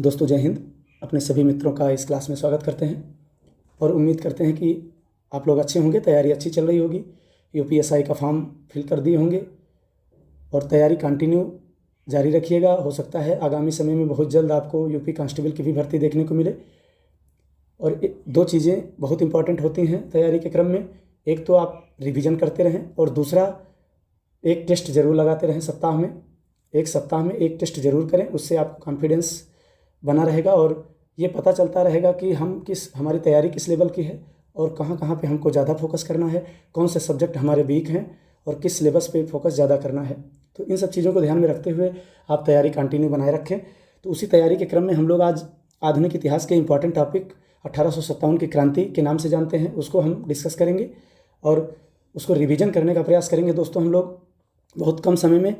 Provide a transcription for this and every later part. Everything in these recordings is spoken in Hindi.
दोस्तों जय हिंद। अपने सभी मित्रों का इस क्लास में स्वागत करते हैं और उम्मीद करते हैं कि आप लोग अच्छे होंगे, तैयारी अच्छी चल रही होगी। यूपीएसआई का फॉर्म फिल कर दिए होंगे और तैयारी कंटिन्यू जारी रखिएगा। हो सकता है आगामी समय में बहुत जल्द आपको यूपी कांस्टेबल की भी भर्ती देखने को मिले। और दो चीज़ें बहुत इंपॉर्टेंट होती हैं तैयारी के क्रम में। एक तो आप रिवीजन करते रहें और दूसरा एक टेस्ट ज़रूर लगाते रहें सप्ताह में। एक सप्ताह में एक टेस्ट ज़रूर करें, उससे आपको कॉन्फिडेंस बना रहेगा और ये पता चलता रहेगा कि हमारी तैयारी किस लेवल की है और कहाँ कहाँ पे हमको ज़्यादा फोकस करना है, कौन से सब्जेक्ट हमारे वीक हैं और किस सिलेबस पे फोकस ज़्यादा करना है। तो इन सब चीज़ों को ध्यान में रखते हुए आप तैयारी कंटिन्यू बनाए रखें। तो उसी तैयारी के क्रम में हम लोग आज आधुनिक इतिहास के इंपॉर्टेंट टॉपिक 1857 की क्रांति के नाम से जानते हैं, उसको हम डिस्कस करेंगे और उसको रिवीजन करने का प्रयास करेंगे। दोस्तों हम लोग बहुत कम समय में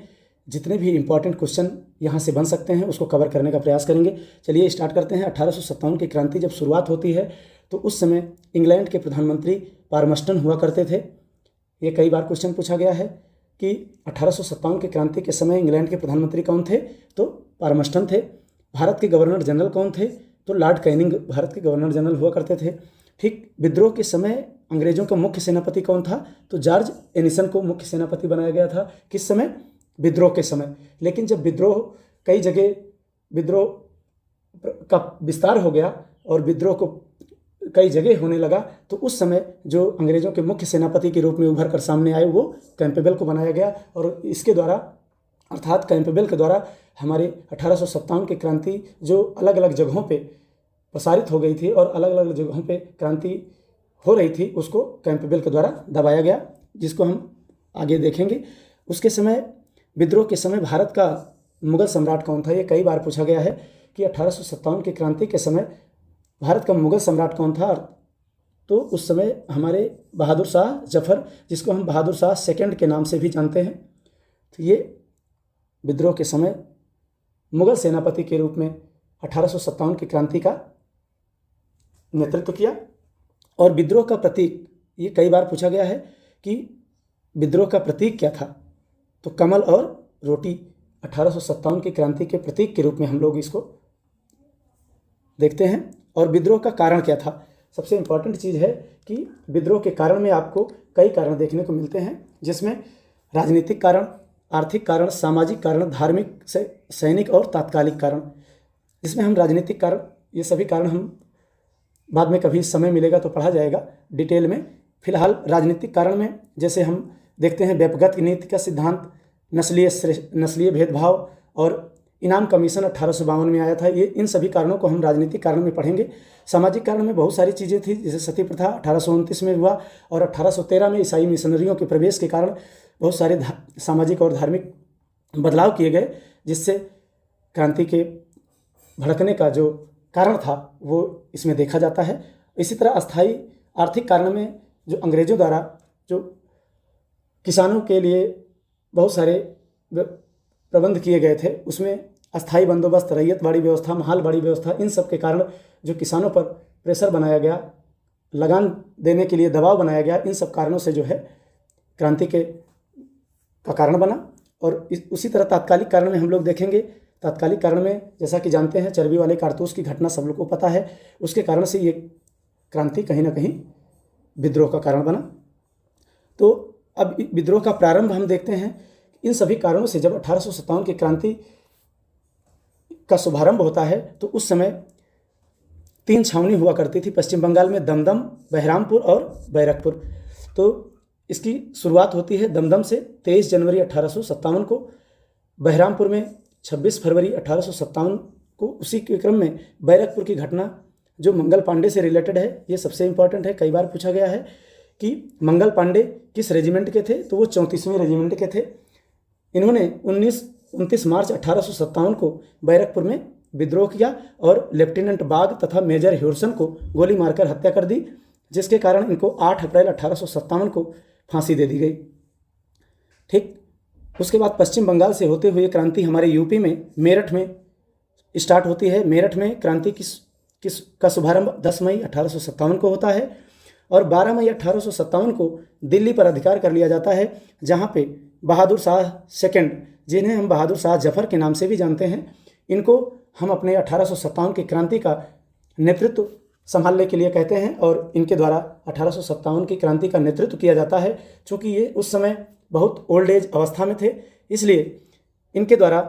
जितने भी इम्पॉर्टेंट क्वेश्चन यहाँ से बन सकते हैं उसको कवर करने का प्रयास करेंगे। चलिए स्टार्ट करते हैं। 1857 की क्रांति जब शुरुआत होती है तो उस समय इंग्लैंड के प्रधानमंत्री पारमस्टन हुआ करते थे। ये कई बार क्वेश्चन पूछा गया है कि 1857 की क्रांति के समय इंग्लैंड के प्रधानमंत्री कौन थे, तो पारमस्टन थे। भारत के गवर्नर जनरल कौन थे, तो लॉर्ड कैनिंग भारत के गवर्नर जनरल हुआ करते थे। ठीक विद्रोह के समय अंग्रेजों का मुख्य सेनापति कौन था, तो जॉर्ज एनिसन को मुख्य सेनापति बनाया गया था। किस समय, विद्रोह के समय। लेकिन जब विद्रोह कई जगह विद्रोह का विस्तार हो गया और विद्रोह को कई जगह होने लगा तो उस समय जो अंग्रेजों के मुख्य सेनापति के रूप में उभर कर सामने आए वो कैंपेबल को बनाया गया और इसके द्वारा अर्थात कैंपेबल के द्वारा हमारे 1857 की क्रांति जो अलग अलग जगहों पे प्रसारित हो गई थी और अलग अलग जगहों पे क्रांति हो रही थी उसको कैंपेबल के द्वारा दबाया गया, जिसको हम आगे देखेंगे। उसके समय विद्रोह के समय भारत का मुगल सम्राट कौन था, ये कई बार पूछा गया है कि 1857 की क्रांति के समय भारत का मुगल सम्राट कौन था। तो उस समय हमारे बहादुर शाह जफर, जिसको हम बहादुर शाह सेकंड के नाम से भी जानते हैं, तो ये विद्रोह के समय मुगल सेनापति के रूप में 1857 की क्रांति का नेतृत्व किया। और विद्रोह का प्रतीक, ये कई बार पूछा गया है कि विद्रोह का प्रतीक क्या था, तो कमल और रोटी 1857 की क्रांति के प्रतीक के रूप में हम लोग इसको देखते हैं। और विद्रोह का कारण क्या था, सबसे इम्पॉर्टेंट चीज़ है कि विद्रोह के कारण में आपको कई कारण देखने को मिलते हैं, जिसमें राजनीतिक कारण, आर्थिक कारण, सामाजिक कारण, धार्मिक, सैनिक और तात्कालिक कारण। जिसमें हम राजनीतिक कारण, ये सभी कारण हम बाद में कभी समय मिलेगा तो पढ़ा जाएगा डिटेल में। फिलहाल राजनीतिक कारण में जैसे हम देखते हैं व्यक्तिगत नीति का सिद्धांत, नस्लीय भेदभाव और इनाम कमीशन 1852 में आया था। ये इन सभी कारणों को हम राजनीतिक कारण में पढ़ेंगे। सामाजिक कारण में बहुत सारी चीज़ें थी, जैसे सती प्रथा 1829 में हुआ और 1813 में ईसाई मिशनरियों के प्रवेश के कारण बहुत सारे सामाजिक और धार्मिक बदलाव किए गए, जिससे क्रांति के भड़कने का जो कारण था वो इसमें देखा जाता है। इसी तरह अस्थायी आर्थिक कारण में जो अंग्रेजों द्वारा जो किसानों के लिए बहुत सारे प्रबंध किए गए थे, उसमें अस्थायी बंदोबस्त, रैयतवाड़ी व्यवस्था, महालवाड़ी व्यवस्था, इन सब के कारण जो किसानों पर प्रेशर बनाया गया, लगान देने के लिए दबाव बनाया गया, इन सब कारणों से जो है क्रांति का कारण बना। और उसी तरह तात्कालिक कारण में हम लोग देखेंगे। तात्कालिक कारण में जैसा कि जानते हैं चर्बी वाले कारतूस की घटना सब लोग को पता है, उसके कारण से ये क्रांति कहीं ना कहीं विद्रोह का कारण बना। तो अब विद्रोह का प्रारंभ हम देखते हैं। इन सभी कारणों से जब 1857 की क्रांति का शुभारंभ होता है तो उस समय 3 छावनी हुआ करती थी पश्चिम बंगाल में, दमदम, बहरामपुर और बैरकपुर। तो इसकी शुरुआत होती है दमदम से 23 जनवरी 1857 को, बहरामपुर में 26 फरवरी 1857 को। उसी के क्रम में बैरकपुर की घटना जो मंगल पांडे से रिलेटेड है, ये सबसे इम्पॉर्टेंट है। कई बार पूछा गया है कि मंगल पांडे किस रेजिमेंट के थे, तो वो 34वें रेजिमेंट के थे। इन्होंने 29 मार्च 1857 को बैरकपुर में विद्रोह किया और लेफ्टिनेंट बाग तथा मेजर ह्यूरसन को गोली मारकर हत्या कर दी, जिसके कारण इनको 8 अप्रैल 1857 को फांसी दे दी गई। ठीक, उसके बाद पश्चिम बंगाल से होते हुए क्रांति हमारे यूपी में मेरठ में स्टार्ट होती है। मेरठ में क्रांति का शुभारंभ 10 मई 1857 को होता है और 12 मई 1857 को दिल्ली पर अधिकार कर लिया जाता है, जहाँ पे बहादुर शाह सेकंड, जिन्हें हम बहादुर शाह जफर के नाम से भी जानते हैं, इनको हम अपने 1857 की क्रांति का नेतृत्व संभालने के लिए कहते हैं और इनके द्वारा 1857 की क्रांति का नेतृत्व किया जाता है। चूँकि ये उस समय बहुत ओल्ड एज अवस्था में थे, इसलिए इनके द्वारा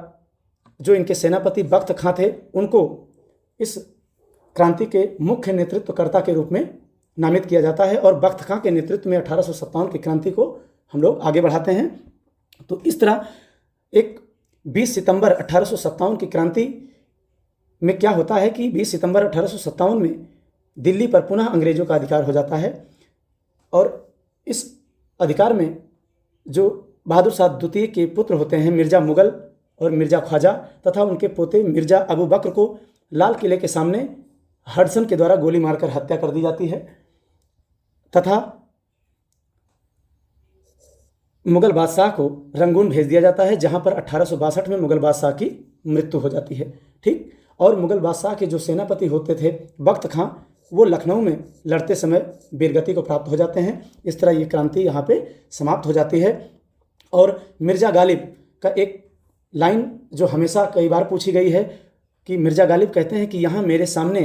जो इनके सेनापति बख्त खां थे उनको इस क्रांति के मुख्य नेतृत्वकर्ता के रूप में नामित किया जाता है और बख्त खां के नेतृत्व में 1857 की क्रांति को हम लोग आगे बढ़ाते हैं। तो इस तरह एक 20 सितंबर 1857 की क्रांति में क्या होता है कि 20 सितंबर 1857 में दिल्ली पर पुनः अंग्रेजों का अधिकार हो जाता है और इस अधिकार में जो बहादुर शाह द्वितीय के पुत्र होते हैं मिर्ज़ा मुगल और मिर्ज़ा ख्वाजा तथा उनके पोते मिर्ज़ा अबू बकर को लाल किले के सामने हडसन के द्वारा गोली मारकर हत्या कर दी जाती है तथा मुगल बादशाह को रंगून भेज दिया जाता है, जहां पर 1862 में मुगल बादशाह की मृत्यु हो जाती है। ठीक, और मुगल बादशाह के जो सेनापति होते थे बख्त खां, वो लखनऊ में लड़ते समय वीरगति को प्राप्त हो जाते हैं। इस तरह ये क्रांति यहाँ पे समाप्त हो जाती है। और मिर्ज़ा गालिब का एक लाइन जो हमेशा कई बार पूछी गई है कि मिर्ज़ा गालिब कहते हैं कि यहाँ मेरे सामने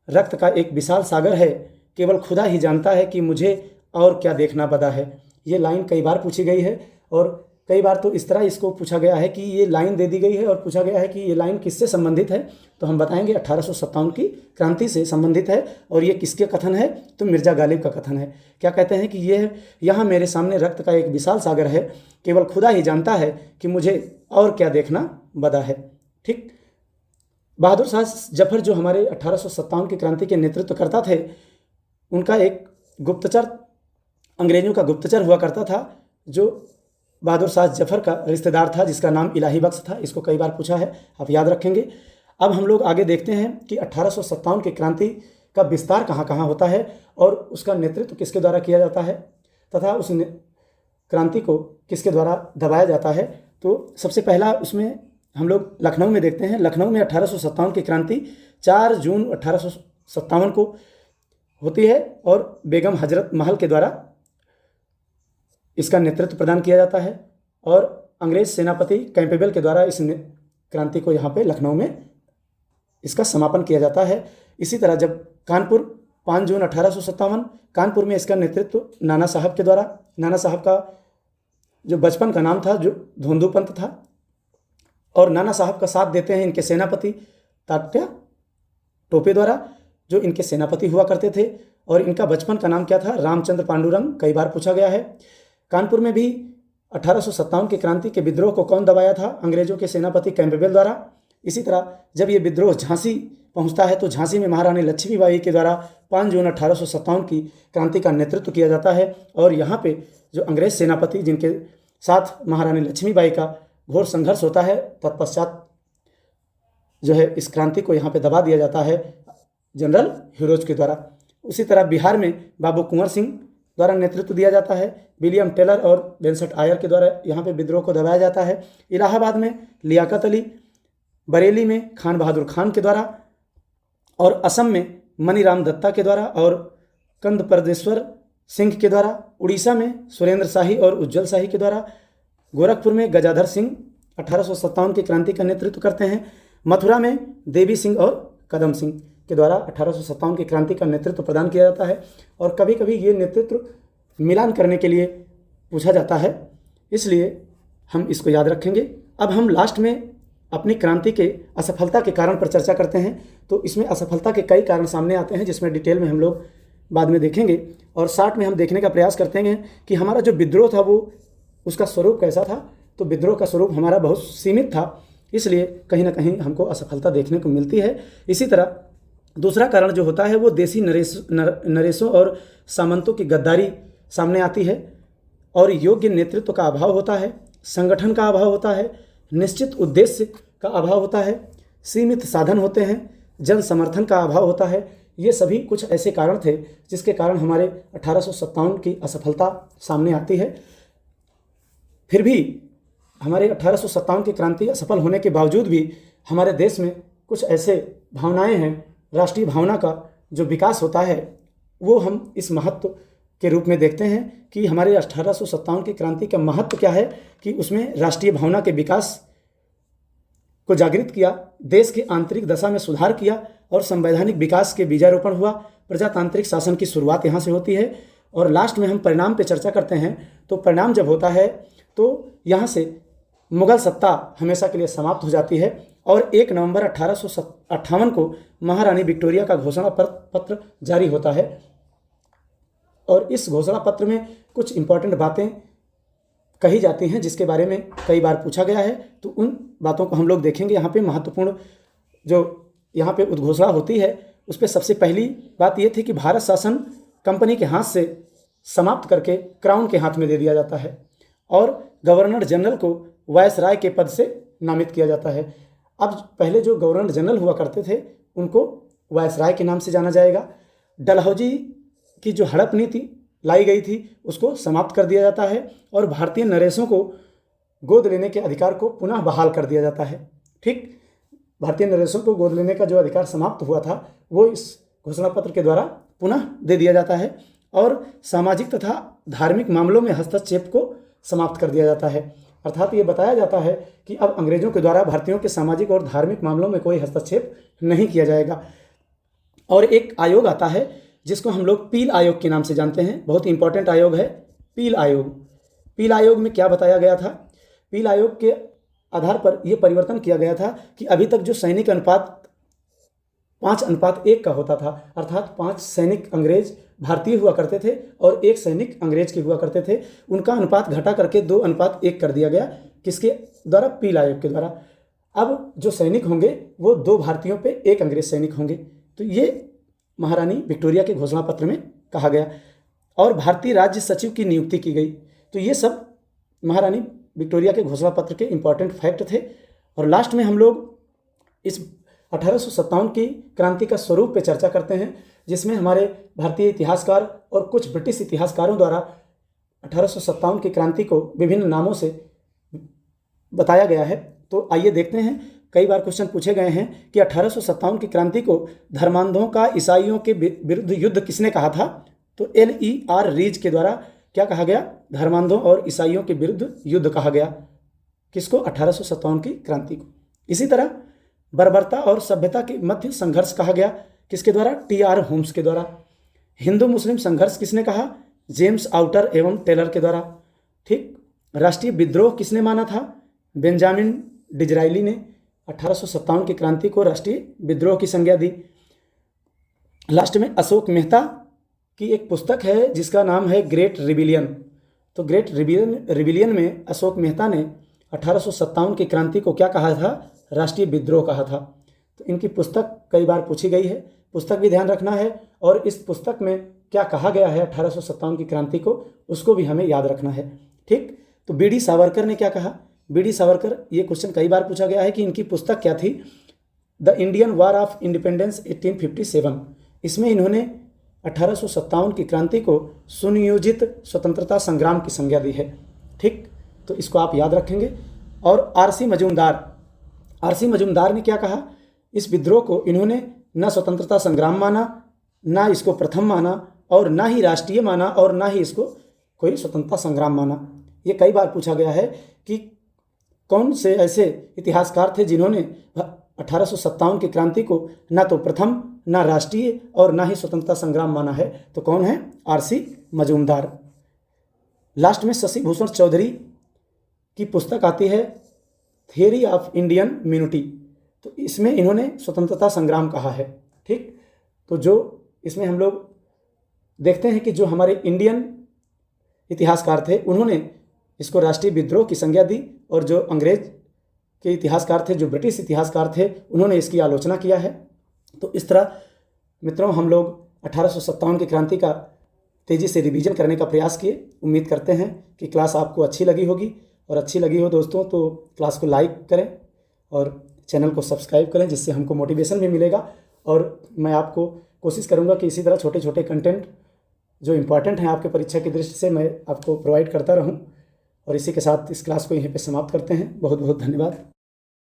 रक्त का एक विशाल सागर है, केवल खुदा ही जानता है कि मुझे और क्या देखना बदा है। ये लाइन कई बार पूछी गई है और कई बार तो इस तरह इसको पूछा गया है कि ये लाइन दे दी गई है और पूछा गया है कि ये लाइन किससे संबंधित है, तो हम बताएंगे 1857 की क्रांति से संबंधित है। और ये किसके कथन है, तो मिर्ज़ा गालिब का कथन है। क्या कहते हैं कि ये यहाँ मेरे सामने रक्त का एक विशाल सागर है, केवल खुदा ही जानता है कि मुझे और क्या देखना बदा है। ठीक, बहादुर शाह जफर जो हमारे 1857 की क्रांति के नेतृत्व करता थे, उनका एक गुप्तचर, अंग्रेजों का गुप्तचर हुआ करता था जो बहादुर शाह जफर का रिश्तेदार था, जिसका नाम इलाही बख्श था। इसको कई बार पूछा है, आप याद रखेंगे। अब हम लोग आगे देखते हैं कि 1857 की क्रांति का विस्तार कहाँ कहाँ होता है और उसका नेतृत्व किसके द्वारा किया जाता है तथा उस क्रांति को किसके द्वारा दबाया जाता है। तो सबसे पहला उसमें हम लोग लखनऊ में देखते हैं। लखनऊ में 1857 की क्रांति 4 जून 1857 को होती है और बेगम हजरत महल के द्वारा इसका नेतृत्व प्रदान किया जाता है और अंग्रेज सेनापति कैंपेबल के द्वारा इस क्रांति को यहाँ पे लखनऊ में इसका समापन किया जाता है। इसी तरह जब कानपुर 5 जून 1857 कानपुर में इसका नेतृत्व नाना साहब के द्वारा, नाना साहब का जो बचपन का नाम था जो धोंदू पंत था, और नाना साहब का साथ देते हैं इनके सेनापति तात्या टोपे द्वारा, जो इनके सेनापति हुआ करते थे। और इनका बचपन का नाम क्या था, रामचंद्र पांडुरंग, कई बार पूछा गया है। कानपुर में भी 1857 की क्रांति के विद्रोह को कौन दबाया था, अंग्रेजों के सेनापति कैंपेबल द्वारा। इसी तरह जब ये विद्रोह झांसी पहुंचता है तो झांसी में महारानी लक्ष्मीबाई के द्वारा 5 जून 1857 की क्रांति का नेतृत्व किया जाता है और यहाँ पे जो अंग्रेज सेनापति जिनके साथ महारानी लक्ष्मीबाई का घोर संघर्ष होता है, तत्पश्चात जो है इस क्रांति को यहाँ पे दबा दिया जाता है जनरल हिरोज के द्वारा। उसी तरह बिहार में बाबू कुंवर सिंह द्वारा नेतृत्व दिया जाता है, विलियम टेलर और बेंसट आयर के द्वारा यहाँ पे विद्रोह को दबाया जाता है। इलाहाबाद में लियाकत अली, बरेली में खान बहादुर खान के द्वारा और असम में मनीराम दत्ता के द्वारा और कंद परदेश्वर सिंह के द्वारा, उड़ीसा में सुरेंद्र शाही और उज्जवल शाही के द्वारा, गोरखपुर में गजाधर सिंह 1857 की क्रांति का नेतृत्व करते हैं, मथुरा में देवी सिंह और कदम सिंह के द्वारा 1857 की क्रांति का नेतृत्व प्रदान किया जाता है। और कभी कभी ये नेतृत्व मिलान करने के लिए पूछा जाता है, इसलिए हम इसको याद रखेंगे। अब हम लास्ट में अपनी क्रांति के असफलता के कारण पर चर्चा करते हैं। तो इसमें असफलता के कई कारण सामने आते हैं जिसमें डिटेल में हम लोग बाद में देखेंगे और शार्ट में हम देखने का प्रयास करते हैं कि हमारा जो विद्रोह था वो उसका स्वरूप कैसा था। तो विद्रोह का स्वरूप हमारा बहुत सीमित था, इसलिए कहीं ना कहीं हमको असफलता देखने को मिलती है। इसी तरह दूसरा कारण जो होता है वो देसी नरेशों और सामंतों की गद्दारी सामने आती है और योग्य नेतृत्व का अभाव होता है, संगठन का अभाव होता है, निश्चित उद्देश्य का अभाव होता है, सीमित साधन होते हैं, जन समर्थन का अभाव होता है। ये सभी कुछ ऐसे कारण थे जिसके कारण हमारे 1857 की असफलता सामने आती है। फिर भी हमारे 1857 की क्रांति असफल होने के बावजूद भी हमारे देश में कुछ ऐसे भावनाएं हैं, राष्ट्रीय भावना का जो विकास होता है वो हम इस महत्व के रूप में देखते हैं कि हमारे 1857 की क्रांति का महत्व क्या है कि उसमें राष्ट्रीय भावना के विकास को जागृत किया, देश की आंतरिक दशा में सुधार किया और संवैधानिक विकास के बीजारोपण हुआ। प्रजातांत्रिक शासन की शुरुआत यहाँ से होती है और लास्ट में हम परिणाम पे चर्चा करते हैं। तो परिणाम जब होता है तो यहाँ से मुगल सत्ता हमेशा के लिए समाप्त हो जाती है और 1 नवंबर 1858 को महारानी विक्टोरिया का घोषणा पत्र जारी होता है। और इस घोषणा पत्र में कुछ इंपॉर्टेंट बातें कही जाती हैं जिसके बारे में कई बार पूछा गया है, तो उन बातों को हम लोग देखेंगे। यहाँ पे महत्वपूर्ण जो यहाँ पे उद्घोषणा होती है उस पर सबसे पहली बात ये थी कि भारत शासन कंपनी के हाथ से समाप्त करके क्राउन के हाथ में दे दिया जाता है और गवर्नर जनरल को वायसराय के पद से नामित किया जाता है। अब पहले जो गवर्नर जनरल हुआ करते थे उनको वायसराय के नाम से जाना जाएगा। डलहौजी की जो हड़प नीति लाई गई थी उसको समाप्त कर दिया जाता है और भारतीय नरेशों को गोद लेने के अधिकार को पुनः बहाल कर दिया जाता है। ठीक, भारतीय नरेशों को गोद लेने का जो अधिकार समाप्त हुआ था वो इस घोषणा पत्र के द्वारा पुनः दे दिया जाता है और सामाजिक तथा धार्मिक मामलों में हस्तक्षेप को समाप्त कर दिया जाता है। अर्थात ये बताया जाता है कि अब अंग्रेजों के द्वारा भारतीयों के सामाजिक और धार्मिक मामलों में कोई हस्तक्षेप नहीं किया जाएगा। और एक आयोग आता है जिसको हम लोग पील आयोग के नाम से जानते हैं। बहुत इंपॉर्टेंट आयोग है पील आयोग। पील आयोग में क्या बताया गया था? पील आयोग के आधार पर यह परिवर्तन किया गया था कि अभी तक जो सैनिक अनुपात 5:1 का होता था, अर्थात 5 सैनिक अंग्रेज भारतीय हुआ करते थे और 1 सैनिक अंग्रेज के हुआ करते थे, उनका अनुपात घटा करके 2:1 कर दिया गया। किसके द्वारा? पील आयोग के द्वारा। अब जो सैनिक होंगे वो 2 भारतीयों पे 1 अंग्रेज सैनिक होंगे। तो ये महारानी विक्टोरिया के घोषणा पत्र में कहा गया और भारतीय राज्य सचिव की नियुक्ति की गई। तो ये सब महारानी विक्टोरिया के घोषणा पत्र के इंपॉर्टेंट फैक्ट थे। और लास्ट में हम लोग इस 1857 की क्रांति का स्वरूप पे चर्चा करते हैं, जिसमें हमारे भारतीय इतिहासकार और कुछ ब्रिटिश इतिहासकारों द्वारा 1857 की क्रांति को विभिन्न नामों से बताया गया है। तो आइए देखते हैं। कई बार क्वेश्चन पूछे गए हैं कि 1857 की क्रांति को धर्मांधों का ईसाइयों के विरुद्ध युद्ध किसने कहा था? तो L.E.R. रीज के द्वारा क्या कहा गया? धर्मांधों और ईसाइयों के विरुद्ध युद्ध कहा गया। किसको? 1857 की क्रांति को। इसी तरह बर्बरता और सभ्यता के मध्य संघर्ष कहा गया। किसके द्वारा? T.R. होम्स के द्वारा। हिंदू मुस्लिम संघर्ष किसने कहा? जेम्स आउटर एवं टेलर के द्वारा। ठीक। राष्ट्रीय विद्रोह किसने माना था? बेंजामिन डिजराइली ने 1857 की क्रांति को राष्ट्रीय विद्रोह की संज्ञा दी। लास्ट में अशोक मेहता की एक पुस्तक है जिसका नाम है ग्रेट रिबिलियन। तो ग्रेट रिबिलियन में अशोक मेहता ने 1857 की क्रांति को क्या कहा था? राष्ट्रीय विद्रोह कहा था। तो इनकी पुस्तक कई बार पूछी गई है, पुस्तक भी ध्यान रखना है और इस पुस्तक में क्या कहा गया है 1857 की क्रांति को, उसको भी हमें याद रखना है। ठीक। तो बी डी सावरकर ने क्या कहा? बी डी सावरकर, ये क्वेश्चन कई बार पूछा गया है कि इनकी पुस्तक क्या थी? The Indian war of independence 1857। इसमें इन्होंने 1857 की क्रांति को सुनियोजित स्वतंत्रता संग्राम की संज्ञा दी है। ठीक। तो इसको आप याद रखेंगे। और आरसी मजूमदार ने क्या कहा? इस विद्रोह को इन्होंने न स्वतंत्रता संग्राम माना, ना इसको प्रथम माना और ना ही राष्ट्रीय माना और ना ही इसको कोई स्वतंत्रता संग्राम माना। ये कई बार पूछा गया है कि कौन से ऐसे इतिहासकार थे जिन्होंने 1857 की क्रांति को ना तो प्रथम, ना राष्ट्रीय और ना ही स्वतंत्रता संग्राम माना है। तो कौन है? आरसी मजूमदार। लास्ट में शशि भूषण चौधरी की पुस्तक आती है थियरी ऑफ इंडियन यूनिटी। तो इसमें इन्होंने स्वतंत्रता संग्राम कहा है। ठीक। तो जो इसमें हम लोग देखते हैं कि जो हमारे इंडियन इतिहासकार थे उन्होंने इसको राष्ट्रीय विद्रोह की संज्ञा दी और जो अंग्रेज के इतिहासकार थे, जो ब्रिटिश इतिहासकार थे, उन्होंने इसकी आलोचना किया है। तो इस तरह मित्रों हम लोग 1857 की क्रांति का तेज़ी से रिवीजन करने का प्रयास किए। उम्मीद करते हैं कि क्लास आपको अच्छी लगी होगी और अच्छी लगी हो दोस्तों तो क्लास को लाइक करें और चैनल को सब्सक्राइब करें, जिससे हमको मोटिवेशन भी मिलेगा। और मैं आपको कोशिश करूँगा कि इसी तरह छोटे छोटे कंटेंट जो इम्पॉर्टेंट हैं आपके परीक्षा की दृष्टि से मैं आपको प्रोवाइड करता रहूँ। और इसी के साथ इस क्लास को यहीं पे समाप्त करते हैं। बहुत बहुत धन्यवाद।